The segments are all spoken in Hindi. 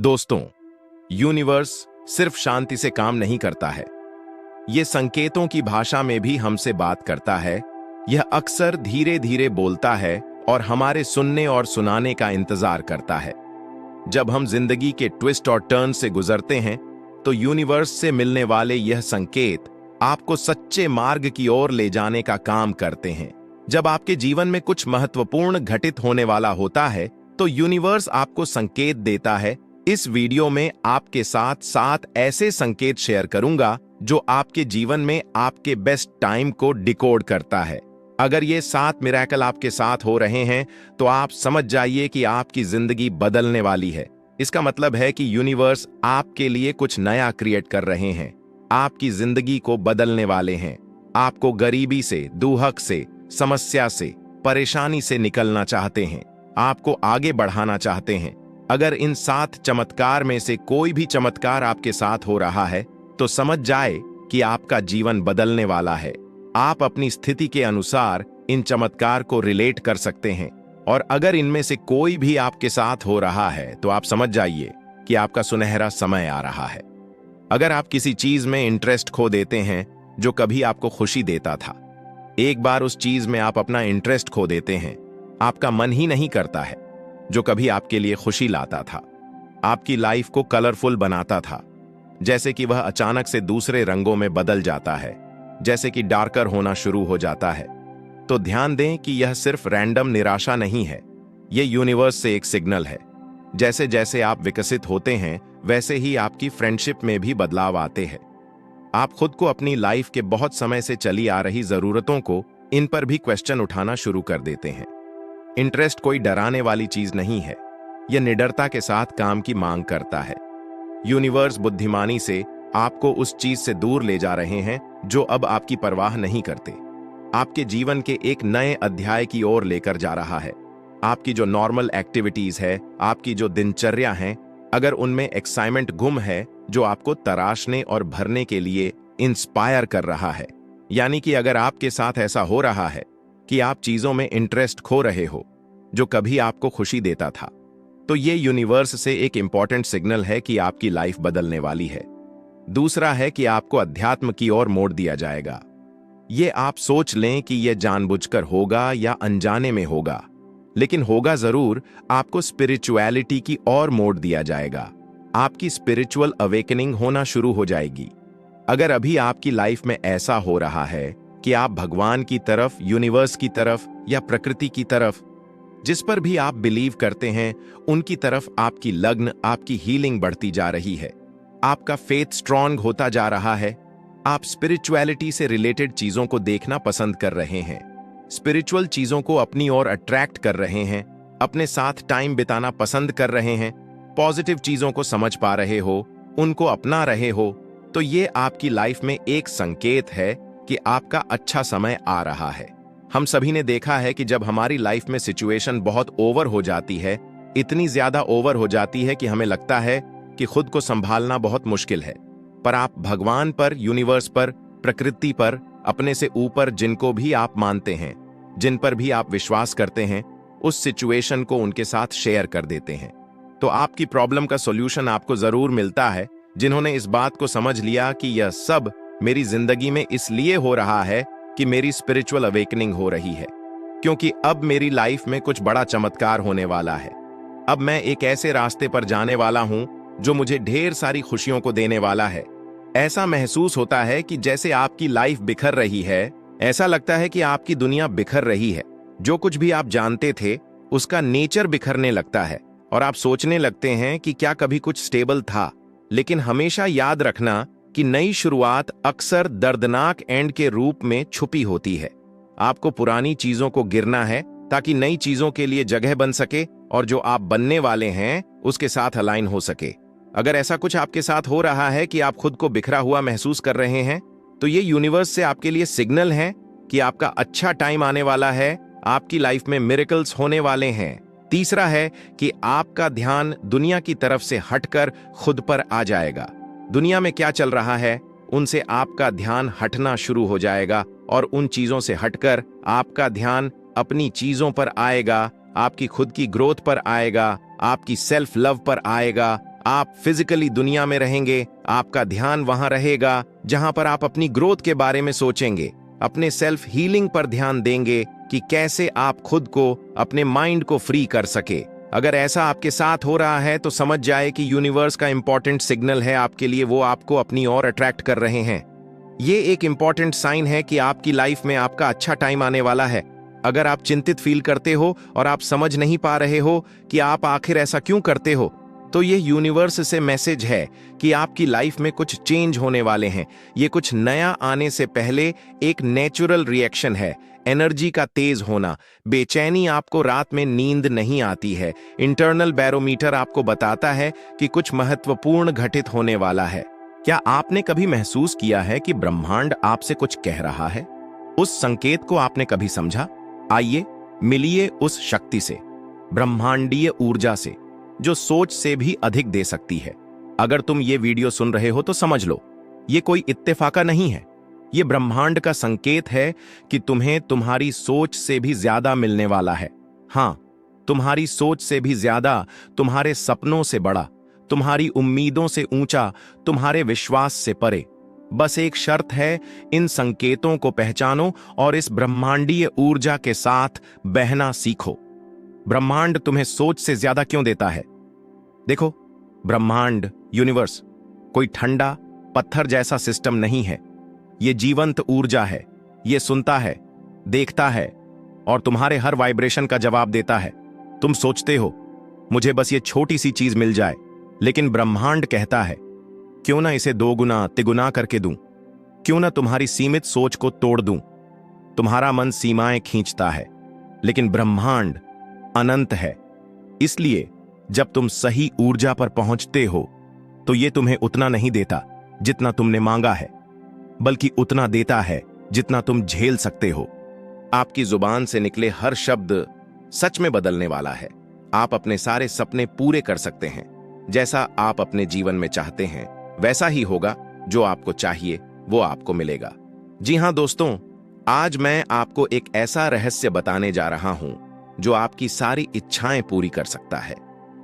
दोस्तों, यूनिवर्स सिर्फ शांति से काम नहीं करता है। ये संकेतों की भाषा में भी हमसे बात करता है। यह अक्सर धीरे धीरे बोलता है और हमारे सुनने और सुनाने का इंतजार करता है। जब हम जिंदगी के ट्विस्ट और टर्न से गुजरते हैं तो यूनिवर्स से मिलने वाले यह संकेत आपको सच्चे मार्ग की ओर ले जाने का काम करते हैं। जब आपके जीवन में कुछ महत्वपूर्ण घटित होने वाला होता है तो यूनिवर्स आपको संकेत देता है। इस वीडियो में आपके साथ 7 ऐसे संकेत शेयर करूंगा जो आपके जीवन में आपके बेस्ट टाइम को डिकोड करता है। अगर ये 7 मिरेकल आपके साथ हो रहे हैं तो आप समझ जाइए कि आपकी जिंदगी बदलने वाली है। इसका मतलब है कि यूनिवर्स आपके लिए कुछ नया क्रिएट कर रहे हैं, आपकी जिंदगी को बदलने वाले हैं। आपको गरीबी से, दुहक से, समस्या से, परेशानी से निकलना चाहते हैं, आपको आगे बढ़ाना चाहते हैं। अगर इन 7 चमत्कार में से कोई भी चमत्कार आपके साथ हो रहा है तो समझ जाए कि आपका जीवन बदलने वाला है। आप अपनी स्थिति के अनुसार इन चमत्कार को रिलेट कर सकते हैं और अगर इनमें से कोई भी आपके साथ हो रहा है तो आप समझ जाइए कि आपका सुनहरा समय आ रहा है। अगर आप किसी चीज में इंटरेस्ट खो देते हैं जो कभी आपको खुशी देता था, एक बार उस चीज में आप अपना इंटरेस्ट खो देते हैं, आपका मन ही नहीं करता है जो कभी आपके लिए खुशी लाता था, आपकी लाइफ को कलरफुल बनाता था, जैसे कि वह अचानक से दूसरे रंगों में बदल जाता है, जैसे कि डार्कर होना शुरू हो जाता है, तो ध्यान दें कि यह सिर्फ रैंडम निराशा नहीं है। यह यूनिवर्स से एक सिग्नल है। जैसे जैसे आप विकसित होते हैं वैसे ही आपकी फ्रेंडशिप में भी बदलाव आते हैं। आप खुद को अपनी लाइफ के बहुत समय से चली आ रही जरूरतों को इन पर भी क्वेश्चन उठाना शुरू कर देते हैं। इंटरेस्ट कोई डराने वाली चीज नहीं है, यह निडरता के साथ काम की मांग करता है। यूनिवर्स बुद्धिमानी से आपको उस चीज से दूर ले जा रहे हैं जो अब आपकी परवाह नहीं करते। आपके जीवन के एक नए अध्याय की ओर लेकर जा रहा है। आपकी जो नॉर्मल एक्टिविटीज है, आपकी जो दिनचर्या है, अगर उनमें एक्साइटमेंट गुम है जो आपको तराशने और भरने के लिए इंस्पायर कर रहा है, यानी कि अगर आपके साथ ऐसा हो रहा है कि आप चीजों में इंटरेस्ट खो रहे हो जो कभी आपको खुशी देता था, तो ये यूनिवर्स से एक इंपॉर्टेंट सिग्नल है कि आपकी लाइफ बदलने वाली है। दूसरा है कि आपको अध्यात्म की ओर मोड़ दिया जाएगा। ये आप सोच लें कि यह जानबूझकर होगा या अनजाने में होगा, लेकिन होगा जरूर। आपको स्पिरिचुअलिटी की ओर मोड़ दिया जाएगा। आपकी स्पिरिचुअल अवेकनिंग होना शुरू हो जाएगी। अगर अभी आपकी लाइफ में ऐसा हो रहा है कि आप भगवान की तरफ, यूनिवर्स की तरफ या प्रकृति की तरफ, जिस पर भी आप बिलीव करते हैं, उनकी तरफ आपकी लगन, आपकी हीलिंग बढ़ती जा रही है। आपका फेथ स्ट्रांग होता जा रहा है। आप स्पिरिचुअलिटी से रिलेटेड चीजों को देखना पसंद कर रहे हैं, स्पिरिचुअल चीजों को अपनी ओर अट्रैक्ट कर रहे हैं, अपने साथ टाइम बिताना पसंद कर रहे हैं, पॉजिटिव चीजों को समझ पा रहे हो, उनको अपना रहे हो, तो ये आपकी लाइफ में एक संकेत है कि आपका अच्छा समय आ रहा है। हम सभी ने देखा है कि जब हमारी लाइफ में सिचुएशन बहुत ओवर हो जाती है, इतनी ज्यादा ओवर हो जाती है कि हमें लगता है कि खुद को संभालना बहुत मुश्किल है, पर आप भगवान पर, यूनिवर्स पर, प्रकृति पर, अपने से ऊपर जिनको भी आप मानते हैं, जिन पर भी आप विश्वास करते हैं, उस सिचुएशन को उनके साथ शेयर कर देते हैं, तो आपकी प्रॉब्लम का सॉल्यूशन आपको जरूर मिलता है। जिन्होंने इस बात को समझ लिया कि यह सब मेरी जिंदगी में इसलिए हो रहा है कि मेरी स्पिरिचुअल अवेकनिंग हो रही है, क्योंकि अब मेरी लाइफ में कुछ बड़ा चमत्कार होने वाला है। अब मैं एक ऐसे रास्ते पर जाने वाला हूं जो मुझे ढेर सारी खुशियों को देने वाला है। ऐसा महसूस होता है कि जैसे आपकी लाइफ बिखर रही है, ऐसा लगता है कि आपकी दुनिया बिखर रही है। जो कुछ भी आप जानते थे उसका नेचर बिखरने लगता है और आप सोचने लगते हैं कि क्या कभी कुछ स्टेबल था। लेकिन हमेशा याद रखना कि नई शुरुआत अक्सर दर्दनाक एंड के रूप में छुपी होती है। आपको पुरानी चीजों को गिरना है ताकि नई चीजों के लिए जगह बन सके और जो आप बनने वाले हैं उसके साथ अलाइन हो सके। अगर ऐसा कुछ आपके साथ हो रहा है कि आप खुद को बिखरा हुआ महसूस कर रहे हैं, तो ये यूनिवर्स से आपके लिए सिग्नल है कि आपका अच्छा टाइम आने वाला है, आपकी लाइफ में मिरेकल्स होने वाले हैं। तीसरा है कि आपका ध्यान दुनिया की तरफ से हटकर खुद पर आ जाएगा। दुनिया में क्या चल रहा है उनसे आपका ध्यान हटना शुरू हो जाएगा और उन चीजों से हटकर आपका ध्यान अपनी चीजों पर आएगा, आपकी खुद की ग्रोथ पर आएगा, आपकी सेल्फ लव पर आएगा, आप फिजिकली दुनिया में रहेंगे, आपका ध्यान वहां रहेगा जहां पर आप अपनी ग्रोथ के बारे में सोचेंगे, अपने सेल्फ हीलिंग पर ध्यान देंगे कि कैसे आप खुद को, अपने माइंड को फ्री कर सके। अगर ऐसा आपके साथ हो रहा है तो समझ जाए कि यूनिवर्स का इंपॉर्टेंट सिग्नल है आपके लिए, वो आपको अपनी ओर अट्रैक्ट कर रहे हैं। ये एक इंपॉर्टेंट साइन है कि आपकी लाइफ में आपका अच्छा टाइम आने वाला है। अगर आप चिंतित फील करते हो और आप समझ नहीं पा रहे हो कि आप आखिर ऐसा क्यों करते हो, तो ये यूनिवर्स से मैसेज है कि आपकी लाइफ में कुछ चेंज होने वाले हैं। ये कुछ नया आने से पहले एक नेचुरल रिएक्शन है। एनर्जी का तेज होना, बेचैनी, आपको रात में नींद नहीं आती है। इंटरनल बैरोमीटर आपको बताता है कि कुछ महत्वपूर्ण घटित होने वाला है। क्या आपने कभी महसूस किया है कि ब्रह्मांड आपसे कुछ कह रहा है? उस संकेत को आपने कभी समझा? आइए मिलिए उस शक्ति से, ब्रह्मांडीय ऊर्जा से, जो सोच से भी अधिक दे सकती है। अगर तुम ये वीडियो सुन रहे हो तो समझ लो, ये कोई इत्तेफाका नहीं है। ये ब्रह्मांड का संकेत है कि तुम्हें तुम्हारी सोच से भी ज्यादा मिलने वाला है। हां, तुम्हारी सोच से भी ज्यादा, तुम्हारे सपनों से बड़ा, तुम्हारी उम्मीदों से ऊंचा, तुम्हारे विश्वास से परे। बस एक शर्त है, इन संकेतों को पहचानो और इस ब्रह्मांडीय ऊर्जा के साथ बहना सीखो। ब्रह्मांड तुम्हें सोच से ज्यादा क्यों देता है? देखो, ब्रह्मांड, यूनिवर्स कोई ठंडा पत्थर जैसा सिस्टम नहीं है। ये जीवंत ऊर्जा है। ये सुनता है, देखता है और तुम्हारे हर वाइब्रेशन का जवाब देता है। तुम सोचते हो मुझे बस ये छोटी सी चीज मिल जाए, लेकिन ब्रह्मांड कहता है क्यों ना इसे दोगुना तिगुना करके दूं, क्यों ना तुम्हारी सीमित सोच को तोड़ दूं। तुम्हारा मन सीमाएं खींचता है, लेकिन ब्रह्मांड अनंत है। इसलिए जब तुम सही ऊर्जा पर पहुंचते हो तो ये तुम्हें उतना नहीं देता जितना तुमने मांगा है, बल्कि उतना देता है जितना तुम झेल सकते हो। आपकी जुबान से निकले हर शब्द सच में बदलने वाला है। आप अपने सारे सपने पूरे कर सकते हैं। जैसा आप अपने जीवन में चाहते हैं वैसा ही होगा। जो आपको चाहिए वो आपको मिलेगा। जी हां दोस्तों, आज मैं आपको एक ऐसा रहस्य बताने जा रहा हूं जो आपकी सारी इच्छाएं पूरी कर सकता है।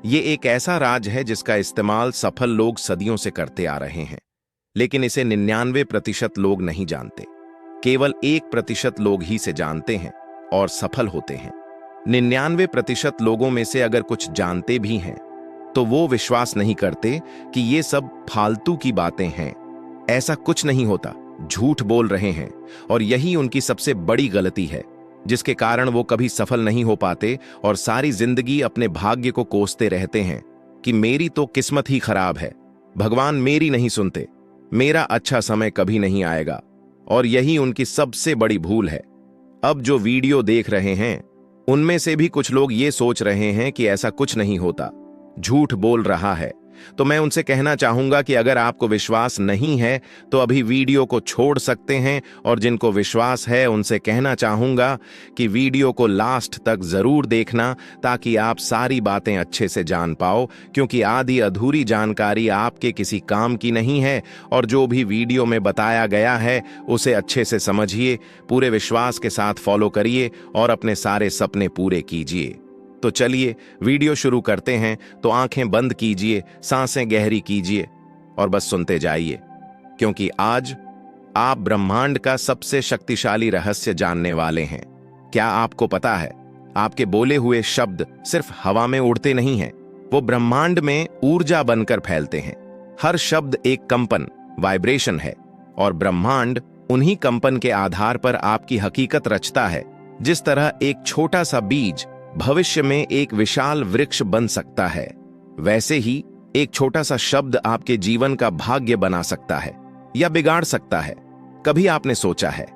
ये एक ऐसा राज है जिसका इस्तेमाल सफल लोग सदियों से करते आ रहे हैं, लेकिन इसे 99% लोग नहीं जानते। केवल 1% लोग ही से जानते हैं और सफल होते हैं। 99% लोगों में से अगर कुछ जानते भी हैं तो वो विश्वास नहीं करते कि ये सब फालतू की बातें हैं। ऐसा कुछ नहीं होता, झूठ बोल रहे हैं, और यही उनकी सबसे बड़ी गलती है, जिसके कारण वो कभी सफल नहीं हो पाते और सारी जिंदगी अपने भाग्य को कोसते रहते हैं कि मेरी तो किस्मत ही खराब है, भगवान मेरी नहीं सुनते, मेरा अच्छा समय कभी नहीं आएगा। और यही उनकी सबसे बड़ी भूल है। अब जो वीडियो देख रहे हैं उनमें से भी कुछ लोग ये सोच रहे हैं कि ऐसा कुछ नहीं होता, झूठ बोल रहा है। तो मैं उनसे कहना चाहूंगा कि अगर आपको विश्वास नहीं है तो अभी वीडियो को छोड़ सकते हैं, और जिनको विश्वास है उनसे कहना चाहूंगा कि वीडियो को लास्ट तक जरूर देखना, ताकि आप सारी बातें अच्छे से जान पाओ, क्योंकि आधी अधूरी जानकारी आपके किसी काम की नहीं है। और जो भी वीडियो में बताया गया है उसे अच्छे से समझिए, पूरे विश्वास के साथ फॉलो करिए और अपने सारे सपने पूरे कीजिए। तो चलिए वीडियो शुरू करते हैं। तो आंखें बंद कीजिए, सांसें गहरी कीजिए और बस सुनते जाइए, क्योंकि आज आप ब्रह्मांड का सबसे शक्तिशाली रहस्य जानने वाले हैं। क्या आपको पता है, आपके बोले हुए शब्द सिर्फ हवा में उड़ते नहीं हैं, वो ब्रह्मांड में ऊर्जा बनकर फैलते हैं। हर शब्द एक कंपन, वाइब्रेशन है, और ब्रह्मांड उन्हीं कंपन के आधार पर आपकी हकीकत रचता है। जिस तरह एक छोटा सा बीज भविष्य में एक विशाल वृक्ष बन सकता है, वैसे ही एक छोटा सा शब्द आपके जीवन का भाग्य बना सकता है या बिगाड़ सकता है। कभी आपने सोचा है,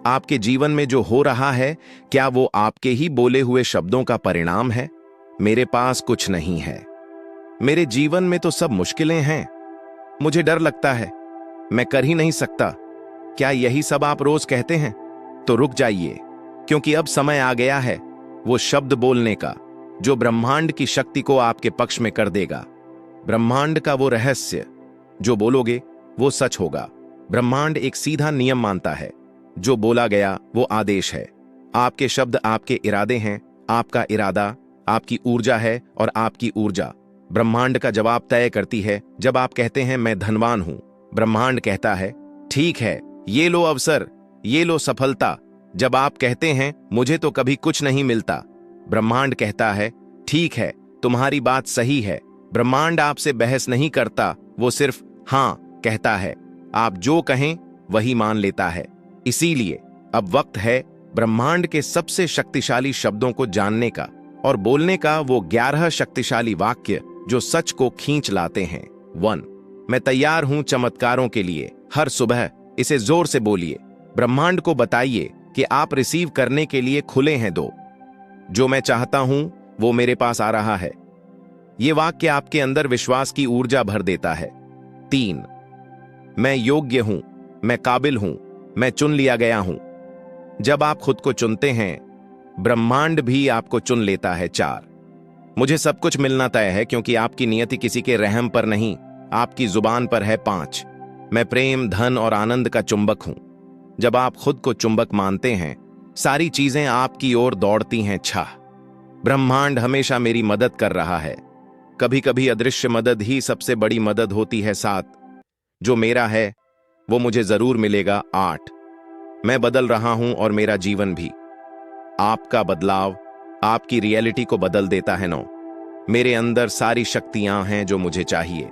आपके जीवन में जो हो रहा है, क्या वो आपके ही बोले हुए शब्दों का परिणाम है? मेरे पास कुछ नहीं है, मेरे जीवन में तो सब मुश्किलें हैं, मुझे डर लगता है, मैं कर ही नहीं सकता। क्या यही सब आप रोज कहते हैं? तो रुक जाइए, क्योंकि अब समय आ गया है वो शब्द बोलने का जो ब्रह्मांड की शक्ति को आपके पक्ष में कर देगा। ब्रह्मांड का वो रहस्य, जो बोलोगे वो सच होगा। ब्रह्मांड एक सीधा नियम मानता है, जो बोला गया वो आदेश है। आपके शब्द आपके इरादे हैं, आपका इरादा आपकी ऊर्जा है, और आपकी ऊर्जा ब्रह्मांड का जवाब तय करती है। जब आप कहते हैं मैं धनवान हूं, ब्रह्मांड कहता है ठीक है, ये लो अवसर, ये लो सफलता। जब आप कहते हैं मुझे तो कभी कुछ नहीं मिलता, ब्रह्मांड कहता है ठीक है, तुम्हारी बात सही है। ब्रह्मांड आपसे बहस नहीं करता, वो सिर्फ हां कहता है। आप जो कहें वही मान लेता है। इसीलिए अब वक्त है ब्रह्मांड के सबसे शक्तिशाली शब्दों को जानने का और बोलने का, वो 11 शक्तिशाली वाक्य जो सच को खींच लाते हैं। 1, मैं तैयार हूं चमत्कारों के लिए। हर सुबह इसे जोर से बोलिए। ब्रह्मांड को बताइए कि आप रिसीव करने के लिए खुले हैं। 2, जो मैं चाहता हूं वो मेरे पास आ रहा है। ये वाक्य आपके अंदर विश्वास की ऊर्जा भर देता है। 3, मैं योग्य हूं, मैं काबिल हूं, मैं चुन लिया गया हूं। जब आप खुद को चुनते हैं, ब्रह्मांड भी आपको चुन लेता है। 4, मुझे सब कुछ मिलना तय है क्योंकि आपकी नियति किसी के रहम पर नहीं, आपकी जुबान पर है। 5, मैं प्रेम, धन और आनंद का चुंबक हूं। जब आप खुद को चुंबक मानते हैं, सारी चीजें आपकी ओर दौड़ती हैं। 6, ब्रह्मांड हमेशा मेरी मदद कर रहा है। कभी कभी अदृश्य मदद ही सबसे बड़ी मदद होती है। 7, जो मेरा है वो मुझे जरूर मिलेगा। 8, मैं बदल रहा हूं और मेरा जीवन भी। आपका बदलाव आपकी रियलिटी को बदल देता है। 9, मेरे अंदर सारी शक्तियां हैं जो मुझे चाहिए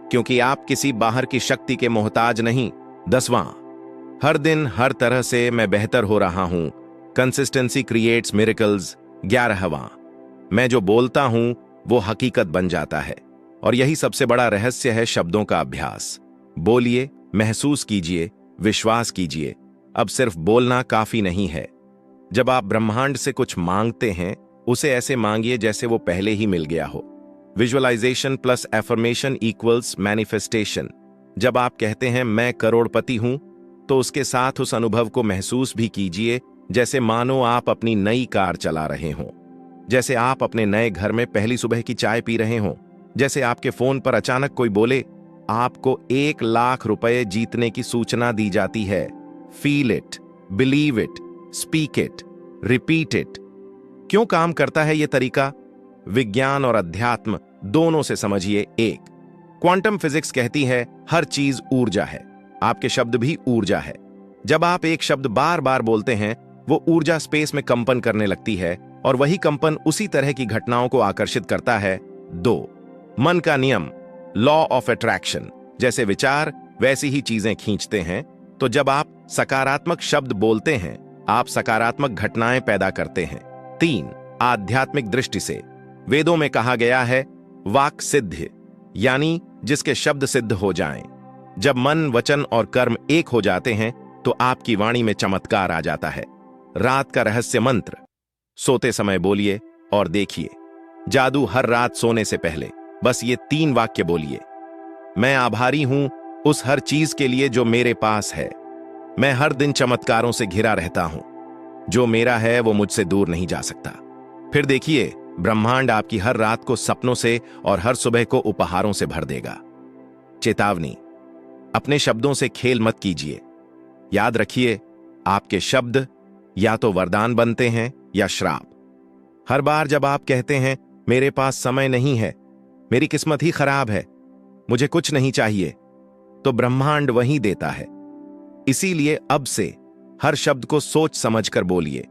क्योंकि आप किसी बाहर की शक्ति के मोहताज नहीं। 10वां, हर दिन हर तरह से मैं बेहतर हो रहा हूं। Consistency creates miracles. 11वां, मैं जो बोलता हूं वो हकीकत बन जाता है। और यही सबसे बड़ा रहस्य है शब्दों का अभ्यास। बोलिए, महसूस कीजिए, विश्वास कीजिए। अब सिर्फ बोलना काफी नहीं है। जब आप ब्रह्मांड से कुछ मांगते हैं, उसे ऐसे मांगिए जैसे वो पहले ही मिल गया हो। Visualisation plus affirmation equals manifestation. जब आप कहते हैं मैं करोड़पति हूं, तो उसके साथ उस अनुभव को महसूस भी कीजिए जैसे मानो आप अपनी नई कार चला रहे हों, जैसे आप अपने नए घर में पहली सुबह की चाय पी रहे हों, जैसे आपके फोन पर अचानक कोई बोले आपको 1 लाख रुपए जीतने की सूचना दी जाती है। Feel it, believe it, speak it, repeat it. क्यों काम करता है यह तरीका? विज्ञान और अध्यात्म दोनों से समझिए। 1, क्वांटम फिजिक्स कहती है हर चीज ऊर्जा है। आपके शब्द भी ऊर्जा है। जब आप एक शब्द बार बार बोलते हैं, वो ऊर्जा स्पेस में कंपन करने लगती है और वही कंपन उसी तरह की घटनाओं को आकर्षित करता है। 2, मन का नियम, लॉ ऑफ अट्रैक्शन। जैसे विचार वैसी ही चीजें खींचते हैं। तो जब आप सकारात्मक शब्द बोलते हैं, आप सकारात्मक घटनाएं पैदा करते हैं। 3, आध्यात्मिक दृष्टि से वेदों में कहा गया है वाक सिद्ध, यानी जिसके शब्द सिद्ध हो जाएं। जब मन, वचन और कर्म एक हो जाते हैं तो आपकी वाणी में चमत्कार आ जाता है। रात का रहस्य मंत्र, सोते समय बोलिए और देखिए जादू। हर रात सोने से पहले बस ये 3 वाक्य बोलिए। मैं आभारी हूं उस हर चीज के लिए जो मेरे पास है। मैं हर दिन चमत्कारों से घिरा रहता हूं। जो मेरा है वो मुझसे दूर नहीं जा सकता। फिर देखिए, ब्रह्मांड आपकी हर रात को सपनों से और हर सुबह को उपहारों से भर देगा। चेतावनी, अपने शब्दों से खेल मत कीजिए। याद रखिए, आपके शब्द या तो वरदान बनते हैं या श्राप। हर बार जब आप कहते हैं मेरे पास समय नहीं है, मेरी किस्मत ही खराब है, मुझे कुछ नहीं चाहिए, तो ब्रह्मांड वही देता है। इसीलिए अब से हर शब्द को सोच समझकर बोलिए।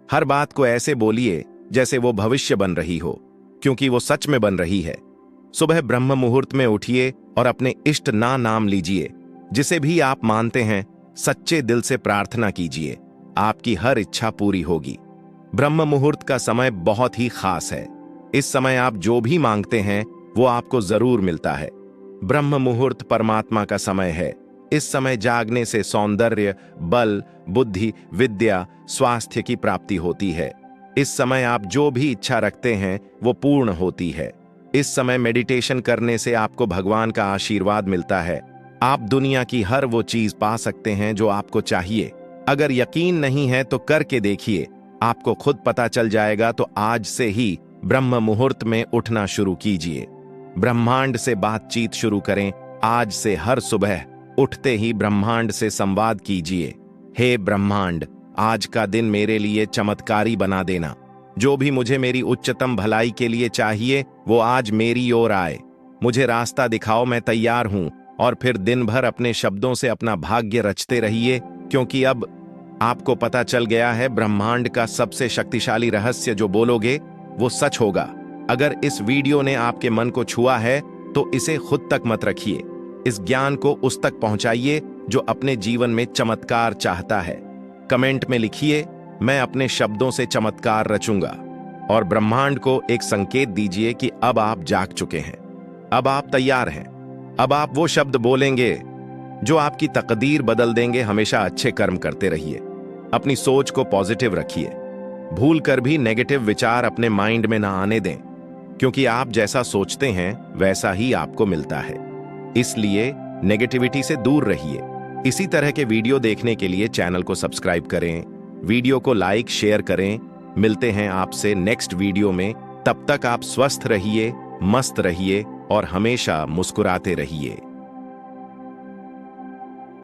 हर बात को ऐसे बोलिए जैसे वो भविष्य बन रही हो, क्योंकि वो सच में बन रही है। सुबह ब्रह्म मुहूर्त में उठिए और अपने इष्ट नाम लीजिए। जिसे भी आप मानते हैं, सच्चे दिल से प्रार्थना कीजिए। आपकी हर इच्छा पूरी होगी। ब्रह्म मुहूर्त का समय बहुत ही खास है। इस समय आप जो भी मांगते हैं वो आपको जरूर मिलता है। ब्रह्म मुहूर्त परमात्मा का समय है। इस समय जागने से सौंदर्य, बल, बुद्धि, विद्या, स्वास्थ्य की प्राप्ति होती है। इस समय आप जो भी इच्छा रखते हैं वो पूर्ण होती है। इस समय मेडिटेशन करने से आपको भगवान का आशीर्वाद मिलता है। आप दुनिया की हर वो चीज पा सकते हैं जो आपको चाहिए। अगर यकीन नहीं है तो करके देखिए, आपको खुद पता चल जाएगा। तो आज से ही ब्रह्म मुहूर्त में उठना शुरू कीजिए। ब्रह्मांड से बातचीत शुरू करें। आज से हर सुबह उठते ही ब्रह्मांड से संवाद कीजिए। हे ब्रह्मांड, आज का दिन मेरे लिए चमत्कारी बना देना। जो भी मुझे मेरी उच्चतम भलाई के लिए चाहिए वो आज मेरी ओर आए। मुझे रास्ता दिखाओ, मैं तैयार हूं। और फिर दिन भर अपने शब्दों से अपना भाग्य रचते रहिए, क्योंकि अब आपको पता चल गया है ब्रह्मांड का सबसे शक्तिशाली रहस्य। जो बोलोगे वो सच होगा। अगर इस वीडियो ने आपके मन को छुआ है तो इसे खुद तक मत रखिए। इस ज्ञान को उस तक पहुंचाइए जो अपने जीवन में चमत्कार चाहता है। कमेंट में लिखिए, मैं अपने शब्दों से चमत्कार रचूंगा। और ब्रह्मांड को एक संकेत दीजिए कि अब आप जाग चुके हैं, अब आप तैयार हैं। अब आप वो शब्द बोलेंगे जो आपकी तकदीर बदल देंगे। हमेशा अच्छे कर्म करते रहिए, अपनी सोच को पॉजिटिव रखिए। भूल कर भी नेगेटिव विचार अपने माइंड में ना आने दें, क्योंकि आप जैसा सोचते हैं वैसा ही आपको मिलता है। इसलिए नेगेटिविटी से दूर रहिए। इसी तरह के वीडियो देखने के लिए चैनल को सब्सक्राइब करें, वीडियो को लाइक शेयर करें। मिलते हैं आपसे नेक्स्ट वीडियो में। तब तक आप स्वस्थ रहिए, मस्त रहिए और हमेशा मुस्कुराते रहिए।